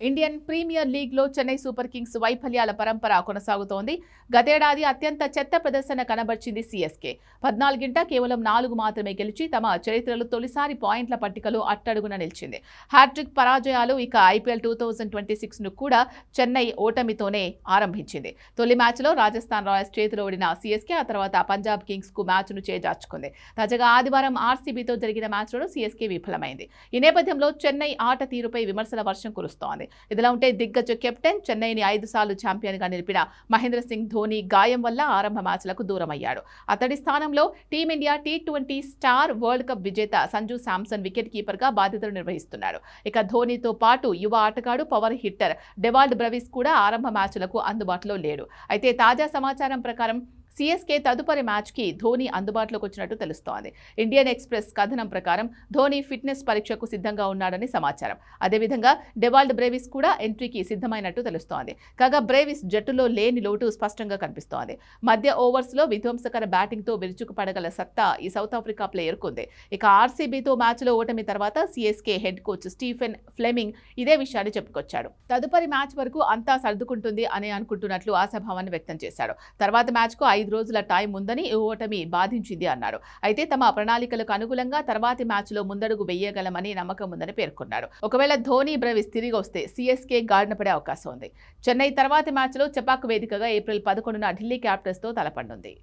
Indian premier లీగ్లో Chennai super Kings వైఫల్యాల పరంపర కొనసాగుతోంది. గతేడాది అత్యంత చెత్త ప్రదర్శన కనబర్చింది సీఎస్కే. 14 కేవలం 4 మాత్రమే గెలిచి తమ చరిత్రలో తొలిసారి పాయింట్ల పట్టికలో అట్టడుగున నిలిచింది. హ్యాట్రిక్ పరాజయాలు. ఇక ఐపీఎల్ 2026ను కూడా చెన్నై ఓటమితోనే ఆరంభించింది. తొలి మ్యాచ్లో రాజస్థాన్ రాయల్స్ చేతిలో ఓడిన సీఎస్కే ఆ తర్వాత పంజాబ్ కింగ్స్కు మ్యాచ్ను చేజార్చుకుంది. తాజాగా ఆదివారం ఆర్సీబీతో జరిగిన మ్యాచ్లో సీఎస్కే విఫలమైంది. ఈ నేపథ్యంలో చెన్నై ఆట తీరుపై విమర్శల వర్షం కురుస్తోంది. ఇదిలా ఉంటే దిగ్గజ కెప్టెన్ చెన్నైని 5 సార్లు ఛాంపియన్గా నిలిపిన మహేంద్ర సింగ్ ధోని గాయం వల్ల ఆరంభ మ్యాచ్లకు దూరమయ్యాడు. అతడి స్థానంలో team India T20 star world cup విజేత సంజు శాంసన్ వికెట్ కీపర్గా బాధ్యతలు నిర్వహిస్తున్నాడు. ఇక ధోనితో పాటు యువ ఆటగాడు పవర్ హిట్టర్ డెవాల్డ్ బ్రెవిస్ కూడా ఆరంభ మ్యాచ్లకు అందుబాటులో లేడు. అయితే తాజా సమాచారం ప్రకారం సీఎస్కే తదుపరి మ్యాచ్కి ధోని అందుబాటులోకి వచ్చినట్టు తెలుస్తోంది. ఇండియన్ ఎక్స్ప్రెస్ కథనం ప్రకారం ధోని ఫిట్నెస్ పరీక్షకు సిద్ధంగా ఉన్నాడని సమాచారం. అదేవిధంగా డెవాల్డ్ బ్రేవిస్ కూడా ఎంట్రీకి సిద్ధమైనట్టు తెలుస్తోంది. కాగా బ్రేవిస్ జట్టులో లేని లోటు స్పష్టంగా కనిపిస్తోంది. మధ్య ఓవర్స్లో విధ్వంసకర బ్యాటింగ్తో విరుచుకుపడగల సత్తా ఈ సౌత్ ఆఫ్రికా ప్లేయర్కు ఉంది. ఇక ఆర్సీబీతో మ్యాచ్లో ఓటమి తర్వాత CSK head coach Stephen Fleming ఇదే విషయాన్ని చెప్పుకొచ్చాడు. తదుపరి మ్యాచ్ వరకు అంతా సర్దుకుంటుంది అని అనుకుంటున్నట్లు ఆశాభావాన్ని వ్యక్తం చేశాడు. తర్వాత మ్యాచ్కు 5 రోజుల టైం ఉందని ఓటమి బాధించింది అన్నారు. అయితే తమ ప్రణాళికలకు అనుగుణంగా తర్వాతి మ్యాచ్లో ముందడుగు వేయగలమని నమ్మకం ఉందని పేర్కొన్నారు. ఒకవేళ ధోని బ్రెవిస్ తిరిగి వస్తే సీఎస్కే గాడిన పడే అవకాశం ఉంది. చెన్నై తర్వాతి మ్యాచ్లో చెపాక్ వేదికగా ఏప్రిల్ 11న ఢిల్లీ క్యాపిటల్స్తో తలపడనుంది.